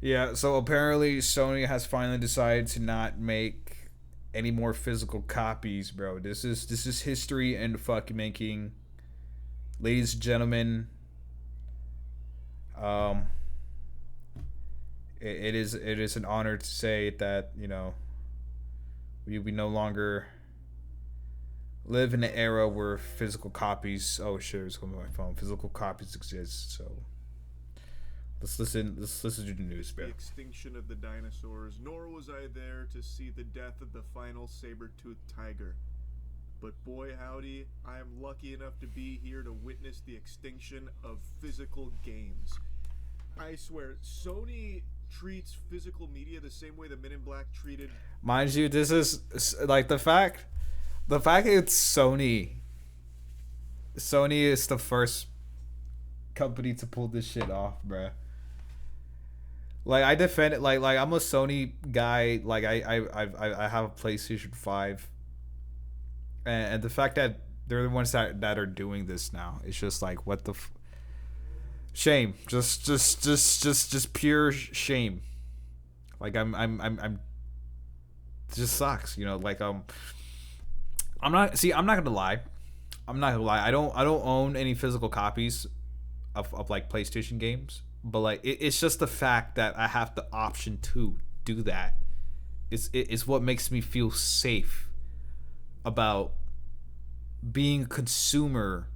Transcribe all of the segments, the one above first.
Yeah, so apparently Sony has finally decided to not make any more physical copies, bro. This is history and fucking making. Ladies and gentlemen, um it is an honor to say that, we no longer live in an era where physical copies, oh shit, it's going to my phone. Physical copies exist. So let's listen to the news, The bro. extinction of the dinosaurs, nor was I there to see the death of the final saber-toothed tiger. But boy howdy, I am lucky enough to be here to witness the extinction of physical games. I swear, Sony treats physical media the same way the Men in Black treated. Mind you, this is like the fact it's Sony. Sony is the first company to pull this shit off, bruh. Like I defend it, like I'm a Sony guy. Like I have a PlayStation 5, and the fact that they're the ones that are doing this now, it's just like what the shame, just pure shame. Like I'm just sucks, like I'm not gonna lie. I don't own any physical copies of like PlayStation games, but like it's just the fact that I have the option to do that. It's what makes me feel safe about being a consumer,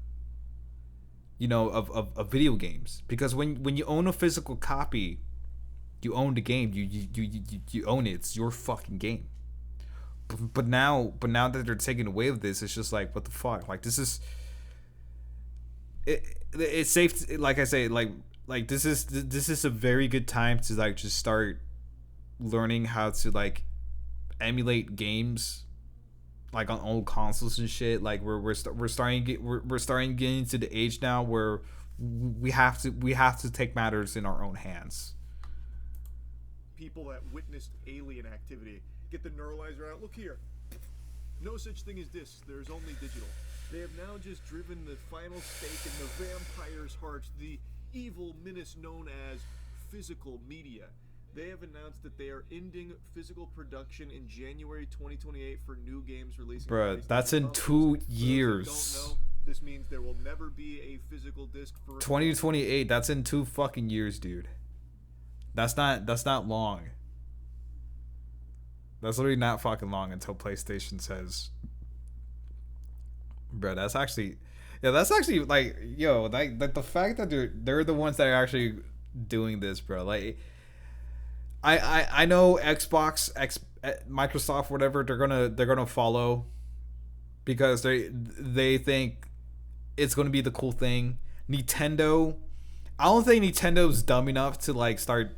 of video games. Because when you own a physical copy, you own the game. You own it. It's your fucking game. But now that they're taking away with this, it's just like what the fuck. Like this is it's safe. Like I say, like this is a very good time to like just start learning how to like emulate games like on old consoles and shit. Like we're starting to we're starting getting to the age now where we have to take matters in our own hands. People that witnessed alien activity. Get the neuralizer out. Look here. No such thing as discs. There's only digital. They have now just driven the final stake in the vampire's heart, the evil menace known as physical media. They have announced that they are ending physical production in January 2028 for new games releasing on Bruh, that's PlayStation in consoles. two For those that don't years. know, this means there will never be a physical disc for 2028. That's in 2 fucking years, dude. That's not long. That's literally not fucking long until PlayStation says, bro. That's actually, yeah. That's actually like, yo, like the fact that they're the ones that are actually doing this, bro. Like, I know Xbox, Microsoft, whatever. They're gonna follow because they think it's gonna be the cool thing. Nintendo, I don't think Nintendo's dumb enough to like start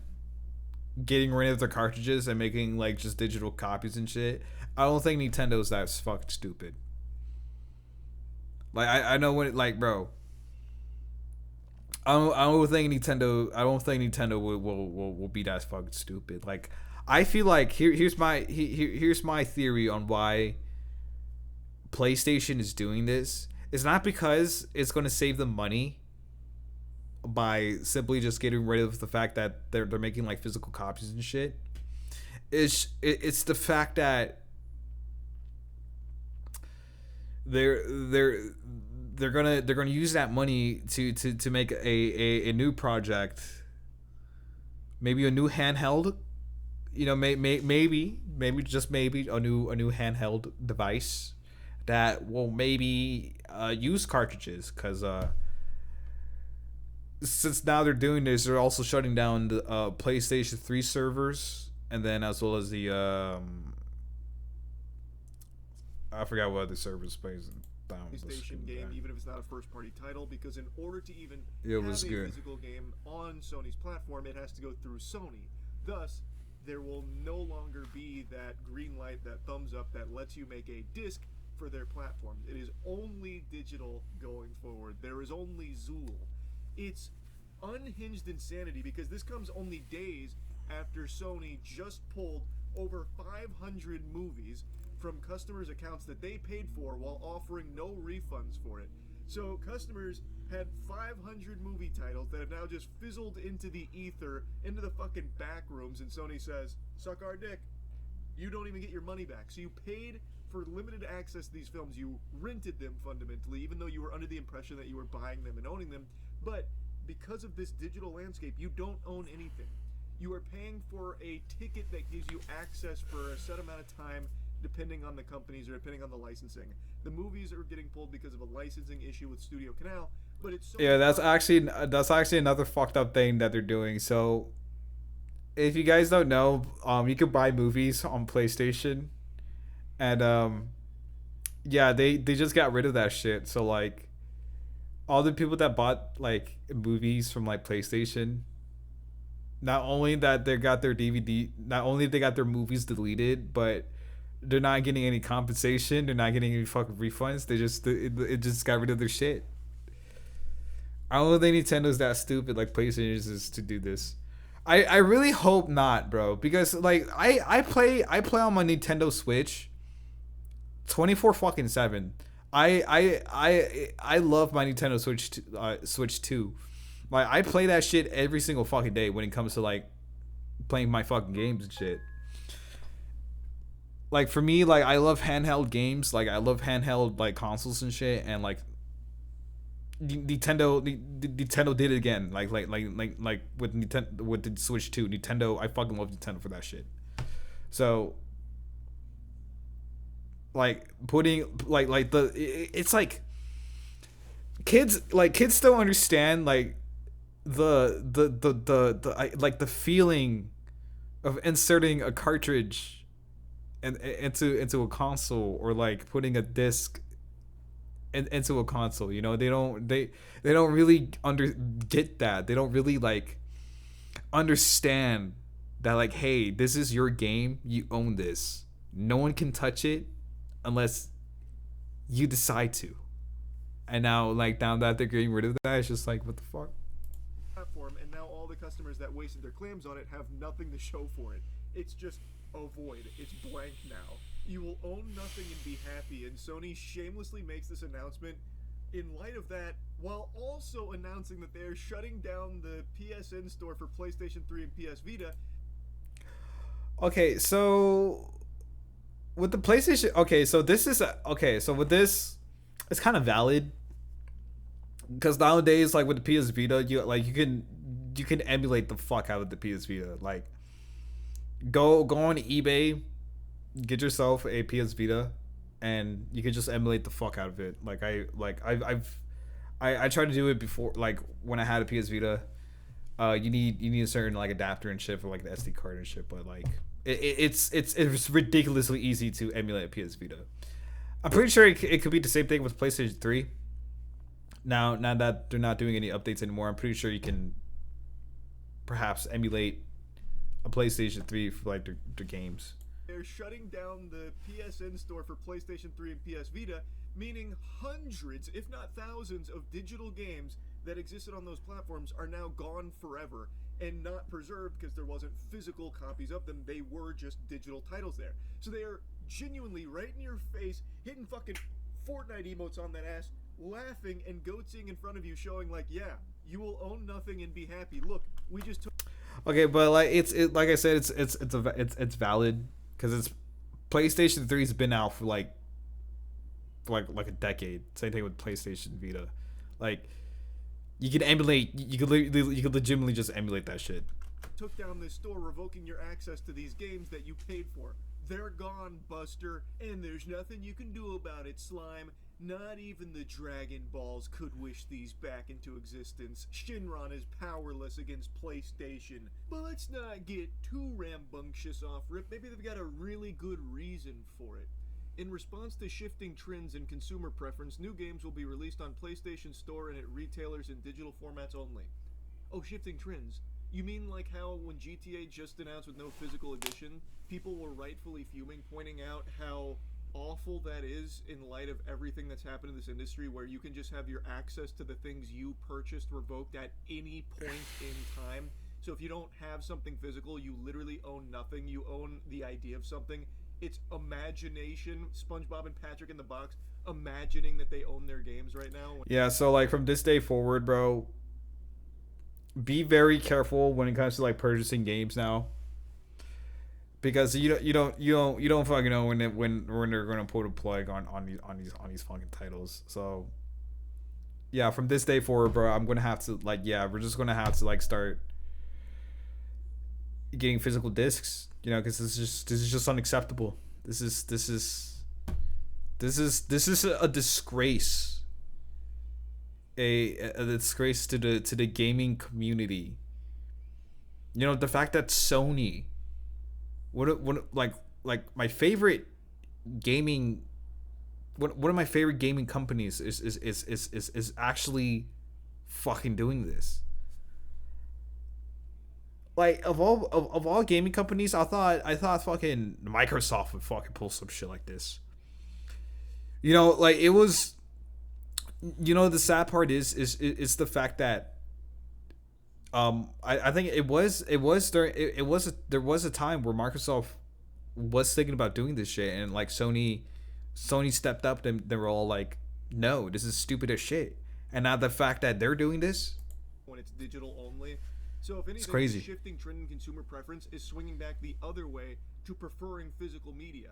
getting rid of their cartridges and making like just digital copies and shit. I don't think Nintendo's that fucking stupid. Like I know when like bro, I don't think Nintendo will be that fucking stupid. Like I feel like here's my theory on why PlayStation is doing this. It's not because it's going to save them money by simply just getting rid of the fact that they're making like physical copies and shit. It's the fact that they're they're they're gonna use that money to make a new project, maybe a new handheld, maybe just maybe a new handheld device that will maybe use cartridges because since now they're doing this, they're also shutting down the PlayStation 3 servers, and then as well as the I forgot what other servers plays down. PlayStation game, even if it's not a first party title, because in order to even It have was a good. physical game on Sony's platform, it has to go through Sony. Thus, there will no longer be that green light, that thumbs up that lets you make a disc for their platforms. It is only digital going forward. There is only Zool. It's unhinged insanity because this comes only days after Sony just pulled over 500 movies from customers' accounts that they paid for while offering no refunds for it. So customers had 500 movie titles that have now just fizzled into the ether, into the fucking back rooms, and Sony says, suck our dick. You don't even get your money back. So you paid for limited access to these films. You rented them fundamentally, even though you were under the impression that you were buying them and owning them. But because of this digital landscape, you don't own anything. You are paying for a ticket that gives you access for a set amount of time, depending on the companies or depending on the licensing. The movies are getting pulled because of a licensing issue with Studio Canal, but it's so Yeah, that's actually another fucked up thing that they're doing. So, if you guys don't know, you can buy movies on PlayStation, and yeah, they just got rid of that shit. So like, all the people that bought like movies from like PlayStation, not only that they got their DVD, not only they got their movies deleted, but they're not getting any compensation. They're not getting any fucking refunds. It just got rid of their shit. I don't think Nintendo's that stupid like PlayStation is to do this. I really hope not, bro, because like I play on my Nintendo Switch 24 fucking 7. I love my Nintendo Switch 2. Like I play that shit every single fucking day when it comes to like playing my fucking games and shit. Like for me, like I love handheld games. Like I love handheld like consoles and shit, and like Nintendo did it again. Like with Nintendo with the Switch 2. Nintendo, I fucking love Nintendo for that shit. So like putting like the it's like kids don't understand like like the feeling of inserting a cartridge into a console, or like putting a disc into a console. You know, they don't really get that. They don't really like understand that like, hey, this is your game, you own this, no one can touch it unless you decide to. And now that they're getting rid of that, it's just like, what the fuck. Platform, and now all the customers that wasted their clams on it have nothing to show for it. It's just a void. It's blank now. You will own nothing and be happy, and Sony shamelessly makes this announcement in light of that, while also announcing that they're shutting down the PSN store for PlayStation 3 and PS Vita. Okay, so with the PlayStation, okay, so this is okay, so with this, it's kind of valid because nowadays, like with the PS Vita, you can emulate the fuck out of the PS Vita. Like, go on eBay, get yourself a PS Vita, and you can just emulate the fuck out of it. Like I tried to do it before, like when I had a PS Vita. You need a certain like adapter and shit for like the SD card and shit, but like it's ridiculously easy to emulate a PS Vita. I'm pretty sure it could be the same thing with PlayStation 3. Now that they're not doing any updates anymore, I'm pretty sure you can perhaps emulate a PlayStation 3 for like their games. They're shutting down the PSN store for PlayStation 3 and PS Vita, meaning hundreds, if not thousands, of digital games that existed on those platforms are now gone forever and not preserved because there wasn't physical copies of them. They were just digital titles there. So they are genuinely right in your face, hitting fucking Fortnite emotes on that ass, laughing and goatsing in front of you, showing like, yeah, you will own nothing and be happy. Look, we just took. Okay, but like like I said, it's valid because it's PlayStation 3's been out for like a decade. Same thing with PlayStation Vita. Like, you can emulate, you could legitimately just emulate that shit. Took down this store, revoking your access to these games that you paid for. They're gone, Buster, and there's nothing you can do about it, Slime. Not even the Dragon Balls could wish these back into existence. Shinron is powerless against PlayStation. But let's not get too rambunctious off rip. Maybe they've got a really good reason for it. In response to shifting trends in consumer preference, new games will be released on PlayStation Store and at retailers in digital formats only. Oh, shifting trends. You mean like how when GTA just announced with no physical edition, people were rightfully fuming, pointing out how awful that is in light of everything that's happened in this industry, where you can just have your access to the things you purchased revoked at any point in time. So if you don't have something physical, you literally own nothing. You own the idea of something. It's imagination. SpongeBob and Patrick in the box imagining that they own their games right now. Yeah, so like from this day forward, bro, be very careful when it comes to like purchasing games now, because you don't fucking know when they're gonna pull the plug on these fucking titles. So yeah, from this day forward, bro, I'm gonna have to like, yeah, we're just gonna have to like start getting physical discs, because this is just unacceptable. This is a disgrace, a disgrace to the gaming community. The fact that Sony, what like my favorite gaming, one of my favorite gaming companies is actually fucking doing this. Like of all gaming companies, I thought fucking Microsoft would fucking pull some shit like this. Like it was. The sad part is the fact that I think there was a time where Microsoft was thinking about doing this shit, and like Sony stepped up, and they were all like, no, this is stupid as shit. And now the fact that they're doing this, when it's digital only. So if it's anything, crazy. the shifting trend in consumer preference is swinging back the other way to preferring physical media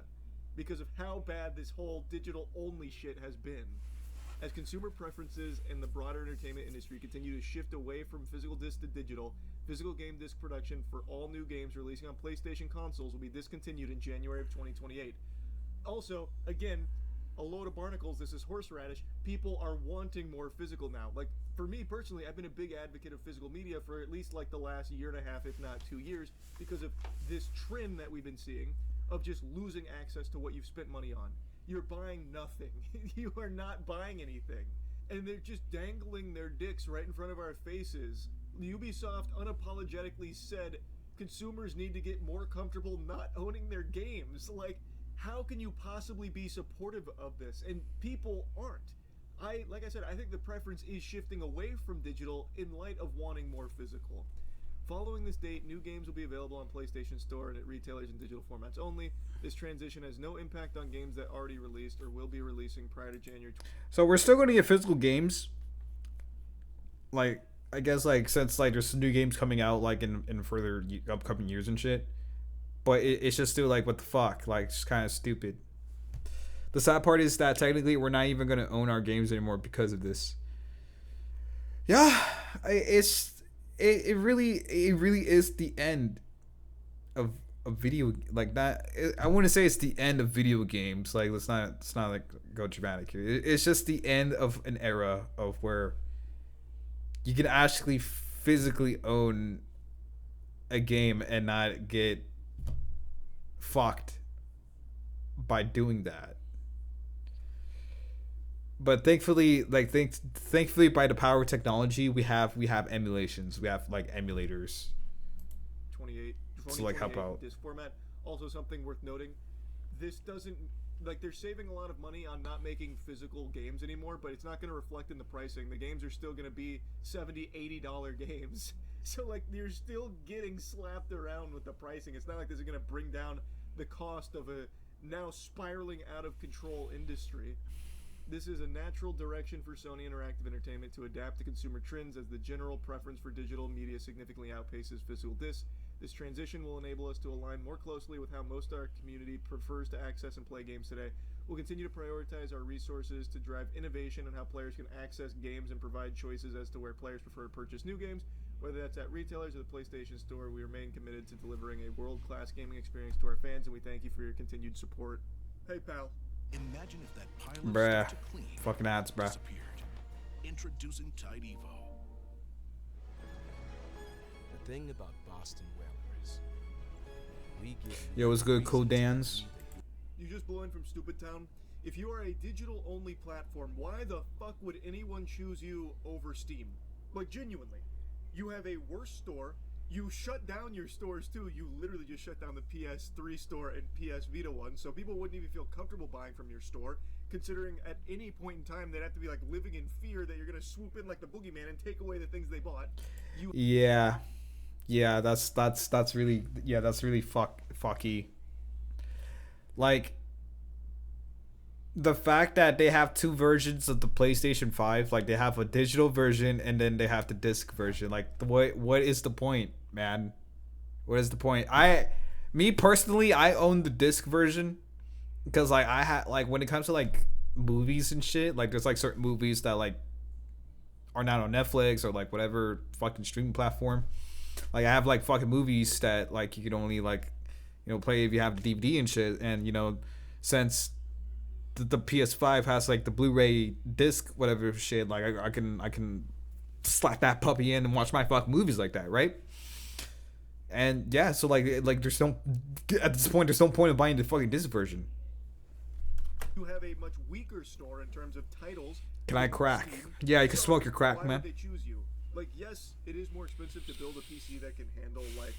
because of how bad this whole digital only shit has been. As consumer preferences and the broader entertainment industry continue to shift away from physical disc to digital, physical game disc production for all new games releasing on PlayStation consoles will be discontinued in January of 2028. Also, again, a load of barnacles, this is horseradish. People are wanting more physical now. Like, for me personally, I've been a big advocate of physical media for at least like the last year and a half, if not 2 years, because of this trend that we've been seeing of just losing access to what you've spent money on. You're buying nothing. You are not buying anything. And they're just dangling their dicks right in front of our faces. Ubisoft unapologetically said consumers need to get more comfortable not owning their games. Like, how can you possibly be supportive of this? And people aren't. Like I said, I think the preference is shifting away from digital in light of wanting more physical. Following this date, new games will be available on PlayStation Store and at retailers in digital formats only. This transition has no impact on games that already released or will be releasing prior to January. So we're still going to get physical games. Like, I guess, like, since like there's new games coming out like in further upcoming years and shit. But it's just still like, what the fuck? Like, it's kind of stupid. The sad part is that technically we're not even going to own our games anymore because of this. Yeah, it really is the end of video like that. I want to say it's the end of video games. Like, let's not like go dramatic here. It's just the end of an era of where you can actually physically own a game and not get fucked by doing that. But thankfully, thankfully, by the power of technology, we have emulations. We have like emulators 28 to like help out. This format. Also, something worth noting: this doesn't, like, they're saving a lot of money on not making physical games anymore, but it's not going to reflect in the pricing. The games are still going to be $70-$80 games. So like, you're still getting slapped around with the pricing. It's not like this is going to bring down the cost of a now spiraling out of control industry. This is a natural direction for Sony Interactive Entertainment to adapt to consumer trends as the general preference for digital media significantly outpaces physical discs. This transition will enable us to align more closely with how most of our community prefers to access and play games today. We'll continue to prioritize our resources to drive innovation on how players can access games and provide choices as to where players prefer to purchase new games. Whether that's at retailers or the PlayStation Store, we remain committed to delivering a world-class gaming experience to our fans, and we thank you for your continued support. Hey, pal. Imagine if that pile of Bruh. stuff to clean Fucking ads, bruh. disappeared. Introducing Tide Evo. The thing about Boston Whaler is we give Yo, what's good, Cool Dans? You just blew in from Stupid Town. If you are a digital-only platform, why the fuck would anyone choose you over Steam? Like, genuinely. You have a worse store. You shut down your stores too. You literally just shut down the PS3 store and PS Vita one, so people wouldn't even feel comfortable buying from your store, considering at any point in time they'd have to be like living in fear that you're gonna swoop in like the boogeyman and take away the things they bought. Yeah, that's really fucky. Like, the fact that they have two versions of the PlayStation 5, like they have a digital version and then they have the disc version. Like, what is the point, man? What is the point? Me personally, I own the disc version because like I had like when it comes to like movies and shit, like there's like certain movies that like are not on Netflix or like whatever fucking streaming platform. Like I have like fucking movies that like you can only like play if you have the DVD and shit. And since the PS5 has like the Blu-ray disc whatever shit, like I can slap that puppy in and watch my fucking movies like that, right? And yeah, so like there's no at this point there's no point of buying the fucking disc version. You have a much weaker store in terms of titles. Can I crack? Yeah, you can smoke your crack, why man. Would they choose you? Like, yes, it is more expensive to build a PC that can handle like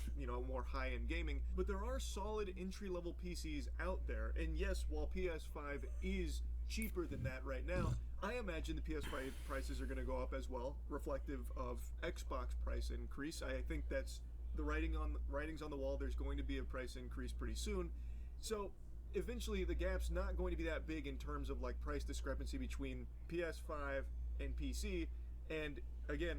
more high-end gaming, but there are solid entry-level PCs out there. And yes, while PS5 is cheaper than that right now, I imagine the PS5 prices are going to go up as well, reflective of Xbox price increase. I think that's the writings on the wall. There's going to be a price increase pretty soon. So eventually the gap's not going to be that big in terms of like price discrepancy between PS5 and PC. And again,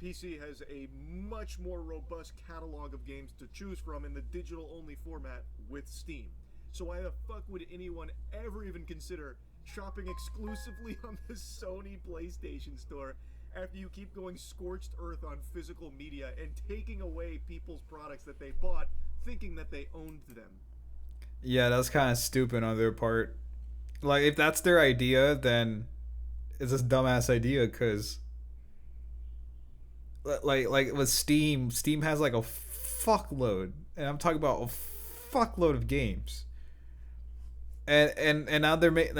PC has a much more robust catalog of games to choose from in the digital only format with Steam. So why the fuck would anyone ever even consider shopping exclusively on the Sony PlayStation Store after you keep going scorched earth on physical media and taking away people's products that they bought thinking that they owned them? Yeah, that's kind of stupid on their part. Like, if that's their idea, then it's a dumbass idea, because like with Steam has like a fuckload, and I'm talking about a fuckload of games. And now they're making,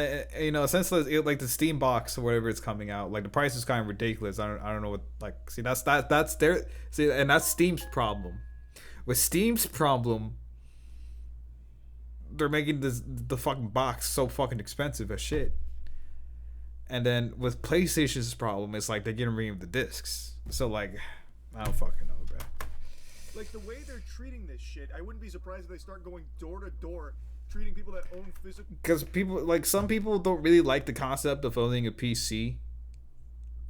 since like the Steam box or whatever it's coming out, like the price is kind of ridiculous. I don't know what, like, see, that's their, see, and that's Steam's problem. With Steam's problem, they're making the fucking box so fucking expensive as shit. And then with PlayStation's problem, it's like they're getting rid of the discs. So like, I don't fucking know, bro. Like, the way they're treating this shit, I wouldn't be surprised if they start going door to door treating people that own physical. Because people, like, some people don't really like the concept of owning a PC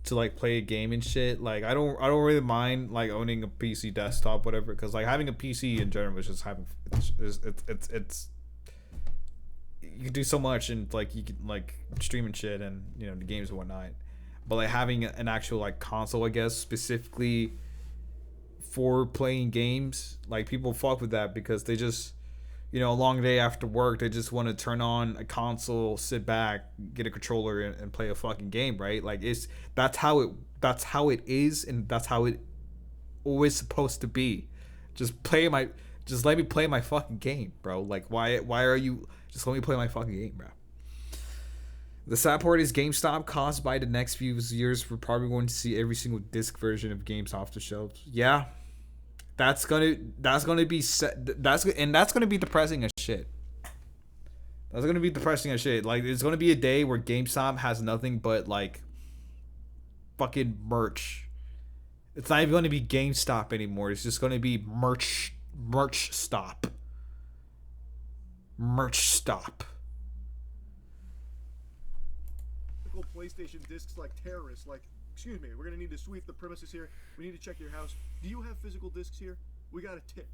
to like play a game and shit. Like, I don't really mind like owning a PC desktop, whatever. Because like having a PC in general is just having it's you can do so much, and like you can like stream and shit, and the games and whatnot. But like having an actual like console, I guess, specifically for playing games, like people fuck with that because they just, a long day after work, they just want to turn on a console, sit back, get a controller, and play a fucking game, right? Like that's how it is, and that's how it always supposed to be. Just let me play my fucking game, bro. Like why are you just let me play my fucking game, bro. The sad part is GameStop caused by the next few years, we're probably going to see every single disc version of games off the shelves. Yeah. That's gonna be that's gonna be depressing as shit. That's gonna be depressing as shit. Like, it's gonna be a day where GameStop has nothing but like fucking merch. It's not even gonna be GameStop anymore. It's just gonna be merch stop. Merch stop. PlayStation discs like terrorists, like, excuse me, we're gonna need to sweep the premises here. We need to check your house. Do you have physical discs here? We got a tip.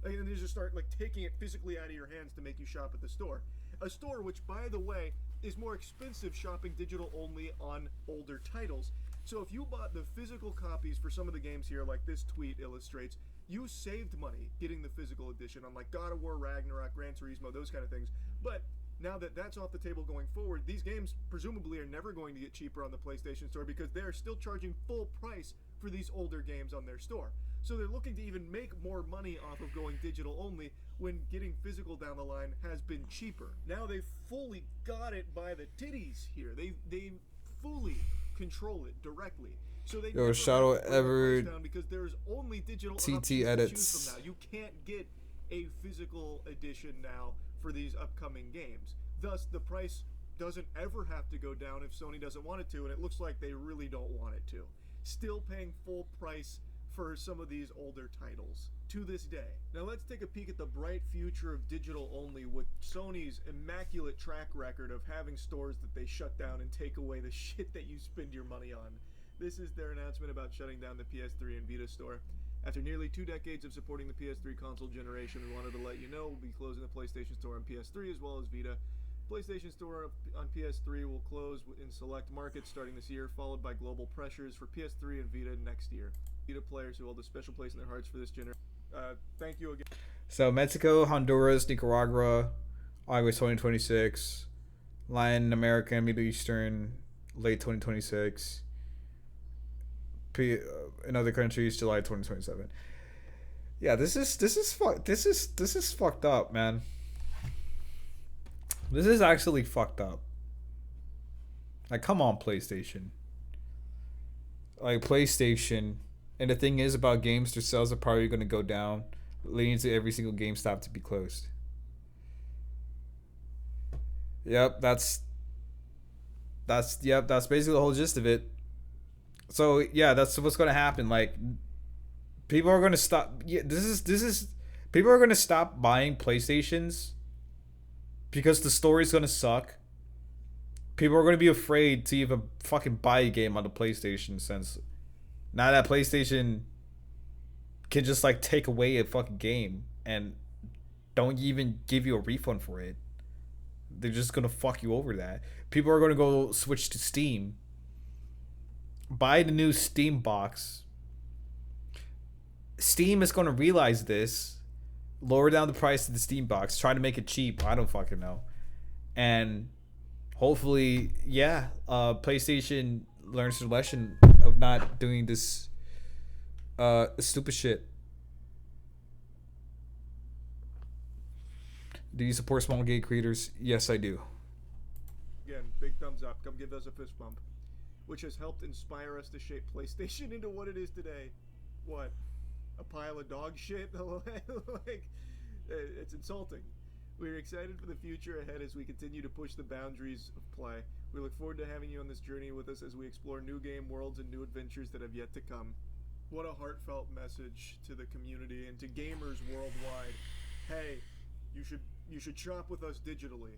And then they just start like taking it physically out of your hands to make you shop at the store. A store which, by the way, is more expensive shopping digital only on older titles. So if you bought the physical copies for some of the games here, like this tweet illustrates, you saved money getting the physical edition on like God of War, Ragnarok, Gran Turismo, those kind of things. But now that that's off the table going forward, these games presumably are never going to get cheaper on the PlayStation Store because they're still charging full price for these older games on their store. So they're looking to even make more money off of going digital only when getting physical down the line has been cheaper. Now they've fully got it by the titties here. They fully control it directly. So they Yo, Shadow ever down because there's only digital TT edits. to choose from now. You can't get a physical edition now for these upcoming games. Thus, the price doesn't ever have to go down if Sony doesn't want it to, and it looks like they really don't want it to. Still paying full price for some of these older titles to this day. Now let's take a peek at the bright future of digital only with Sony's immaculate track record of having stores that they shut down and take away the shit that you spend your money on. This is their announcement about shutting down the PS3 and Vita store. After nearly 2 decades of supporting the PS3 console generation, we wanted to let you know we'll be closing the PlayStation Store on PS3 as well as Vita. PlayStation Store on PS3 will close in select markets starting this year, followed by global pressures for PS3 and Vita next year. Vita players who hold a special place in their hearts for this generation. Thank you again. So Mexico, Honduras, Nicaragua, August 2026. Latin America and Middle Eastern, late 2026. In other countries, July 2027. Yeah, this is fucked up, man. This is actually fucked up. Like, come on, PlayStation. Like, PlayStation. And the thing is about games, their sales are probably going to go down, leading to every single GameStop to be closed. Yep, that's basically the whole gist of it. So yeah, that's what's going to happen. Like, people are going to stop. Yeah, this is people are going to stop buying PlayStations because the story's going to suck. People are going to be afraid to even fucking buy a game on the PlayStation since now that PlayStation can just like take away a fucking game and don't even give you a refund for it. They're just going to fuck you over that. People are going to go switch to Steam. Buy the new Steam box. Steam is going to realize this, lower down the price of the Steam box, try to make it cheap. I don't fucking know. And hopefully, yeah, PlayStation learns their lesson of not doing this stupid shit. Do you support small game creators? Yes, I do. Again, big thumbs up. Come give us a fist bump. Which has helped inspire us to shape PlayStation into what it is today. What? A pile of dog shit? Like, it's insulting. We're excited for the future ahead as we continue to push the boundaries of play. We look forward to having you on this journey with us as we explore new game worlds and new adventures that have yet to come. What a heartfelt message to the community and to gamers worldwide. Hey, you should shop with us digitally.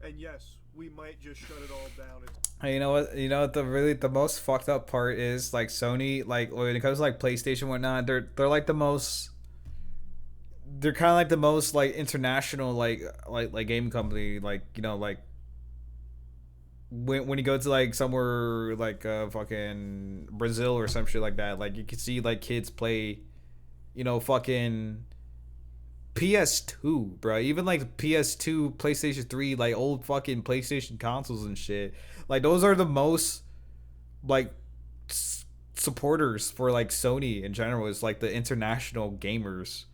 And yes, we might just shut it all down. You know what? You know what the most fucked up part is, like, Sony, like when it comes to like PlayStation and whatnot, they're like the most. They're kind of like the most like international like game company, like, you know, like when you go to like somewhere like fucking Brazil or some shit like that, like you can see like kids play, you know, fucking PS2, bro. Even like PS2, PlayStation 3, like old fucking PlayStation consoles and shit. Like those are the most like supporters for like Sony in general, is like the international gamers.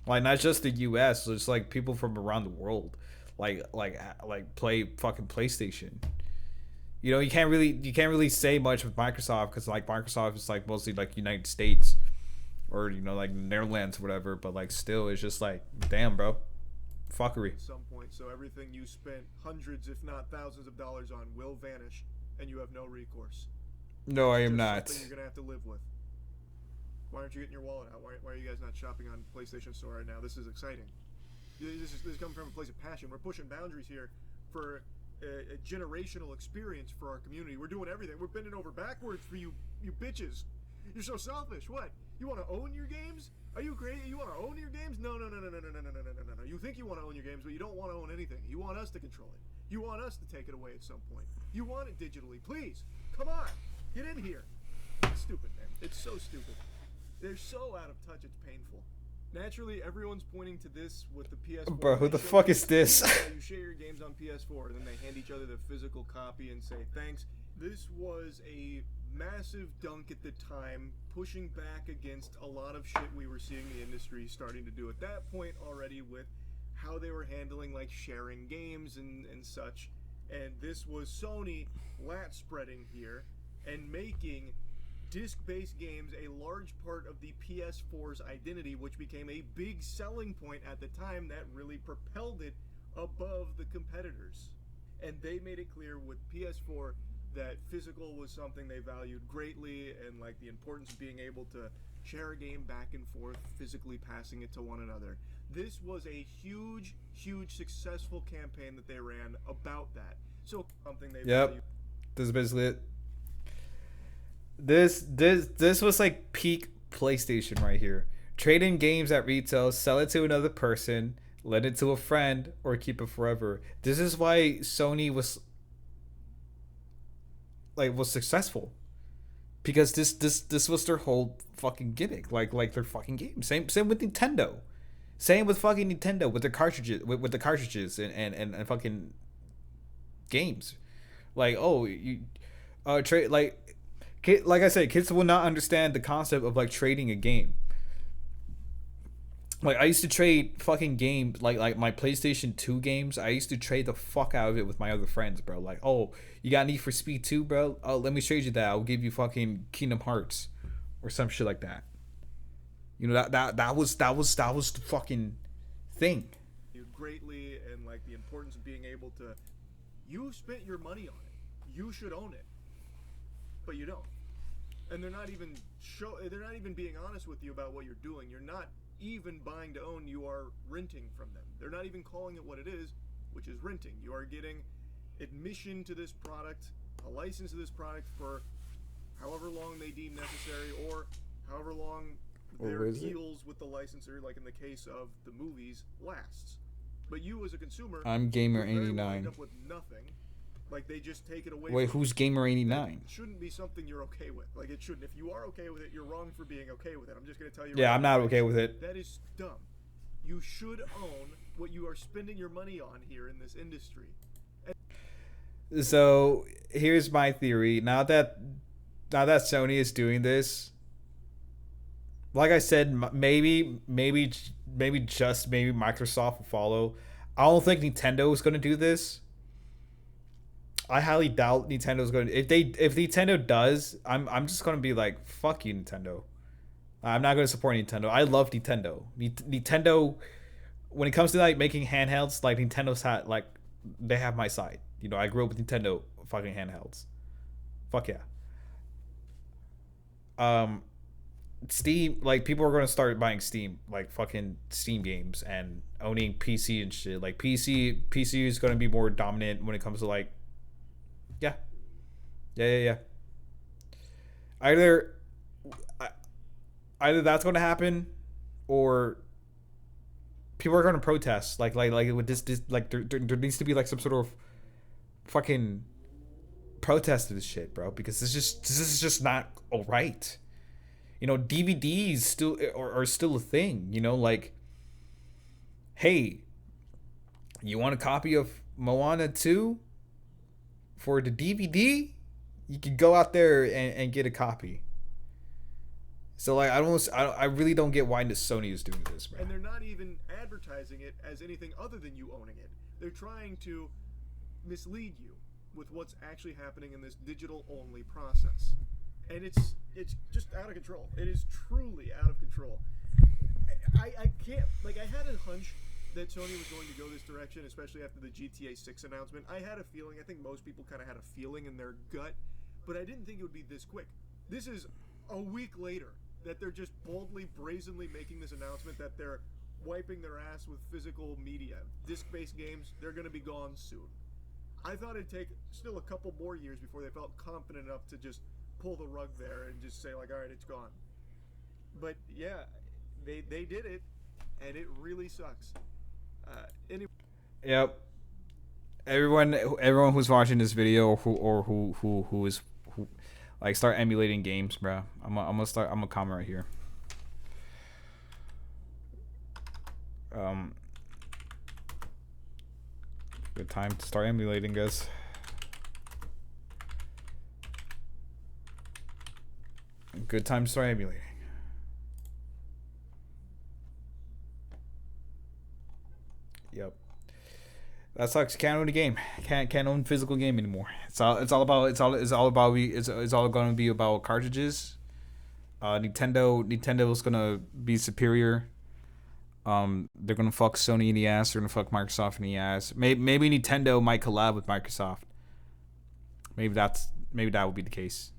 Like not just the US, it's like people from around the world like play fucking PlayStation. You know, you can't really say much with Microsoft because like Microsoft is like mostly like United States or, you know, like Netherlands or whatever, but like still it's just like, damn, bro, fuckery. At some point, so everything you spent hundreds if not thousands of dollars on will vanish and you have no recourse. No, I am Just not. something you're gonna have to live with. Why aren't you getting your wallet out? Why are you guys not shopping on PlayStation Store right now? This is exciting. This is coming from a place of passion. We're pushing boundaries here for a generational experience for our community. We're doing everything. We're bending over backwards for you bitches. You're so selfish. What? You want to own your games? Are you crazy? You want to own your games? No. You think you want to own your games, but you don't want to own anything. You want us to control it. You want us to take it away at some point. You want it digitally. Please, come on, get in here. It's stupid, man. It's so stupid. They're so out of touch, it's painful. Naturally, everyone's pointing to this with the PS4. Bro, who the fuck is this? You share your games on PS4, and then they hand each other the physical copy and say thanks. This was a massive dunk at the time, pushing back against a lot of shit we were seeing the industry starting to do at that point already with how they were handling like sharing games and such. And this was Sony lat spreading here and making disc-based games a large part of the PS4's identity, which became a big selling point at the time that really propelled it above the competitors. And they made it clear with PS4 that physical was something they valued greatly, and like the importance of being able to share a game back and forth, physically passing it to one another. This was a huge, huge successful campaign that they ran about that. So something they value. This is basically it. This was like peak PlayStation right here. Trade in games at retail, sell it to another person, lend it to a friend, or keep it forever. This is why Sony was successful. Because this was their whole fucking gimmick. Like their fucking game. Same with Nintendo. Same with fucking Nintendo with their cartridges with the cartridges and fucking games. Like, oh, you trade like I said, kids will not understand the concept of like trading a game. Like, I used to trade fucking games, like my PlayStation 2 games. I used to trade the fuck out of it with my other friends, bro. Like, oh, you got Need for Speed 2, bro? Oh, let me trade you that. I'll give you fucking Kingdom Hearts or some shit like that. You know, that was the fucking thing. Greatly, and like the importance of being able to, you spent your money on it. You should own it, but you don't. And they're not even being honest with you about what you're doing. You're not even buying to own, you are renting from them. They're not even calling it what it is, which is renting. You are getting admission to this product, a license to this product for however long they deem necessary, or however long their deals with the licensor, like in the case of the movies, lasts. But you as a consumer, I'm Gamer89. End up with nothing. Like, they just take it away. Wait, who's Gamer89? Shouldn't be something you're okay with. Like, it shouldn't. If you are okay with it, you're wrong for being okay with it. I'm just going to tell you. Yeah, right I'm now, not okay with it. That is dumb. You should own what you are spending your money on here in this industry. So here's my theory. Now that Sony is doing this, like I said, maybe Microsoft will follow. I don't think Nintendo is going to do this. I highly doubt Nintendo's going to. If Nintendo does, I'm just going to be like, fuck you, Nintendo. I'm not going to support Nintendo. I love Nintendo. Nintendo, when it comes to like making handhelds, like Nintendo's had like, they have my side. You know, I grew up with Nintendo fucking handhelds. Fuck yeah. Steam, like, people are going to start buying Steam, like fucking Steam games, and owning PC and shit. Like, PC is going to be more dominant when it comes to like, yeah. Either that's going to happen, or people are going to protest. Like with this like there needs to be like some sort of fucking protest to this shit, bro, because this is just not alright. You know, DVDs still are still a thing. You know, like, hey, you want a copy of Moana 2 for the DVD? You can go out there and get a copy. So like, I really don't get why Sony is doing this, man. And they're not even advertising it as anything other than you owning it. They're trying to mislead you with what's actually happening in this digital only process. And it's just out of control. It is truly out of control. I can't, like, I had a hunch that Sony was going to go this direction, especially after the GTA 6 announcement. I had a feeling, I think most people kind of had a feeling in their gut, but I didn't think it would be this quick. This is a week later that they're just boldly, brazenly making this announcement that they're wiping their ass with physical media. Disc-based games, they're going to be gone soon. I thought it'd take still a couple more years before they felt confident enough to just pull the rug there and just say, like, all right, it's gone. But yeah, they did it, and it really sucks. Anyway. Yep. Everyone who's watching this video who is like, start emulating games, bro. I'm gonna comment right here. Good time to start emulating, guys. Good time to start emulating. Yep. That sucks. Can't own a game. Can't own physical game anymore. It's all going to be about cartridges. Nintendo is gonna be superior. They're gonna fuck Sony in the ass. They're gonna fuck Microsoft in the ass. Maybe Nintendo might collab with Microsoft. Maybe that will be the case.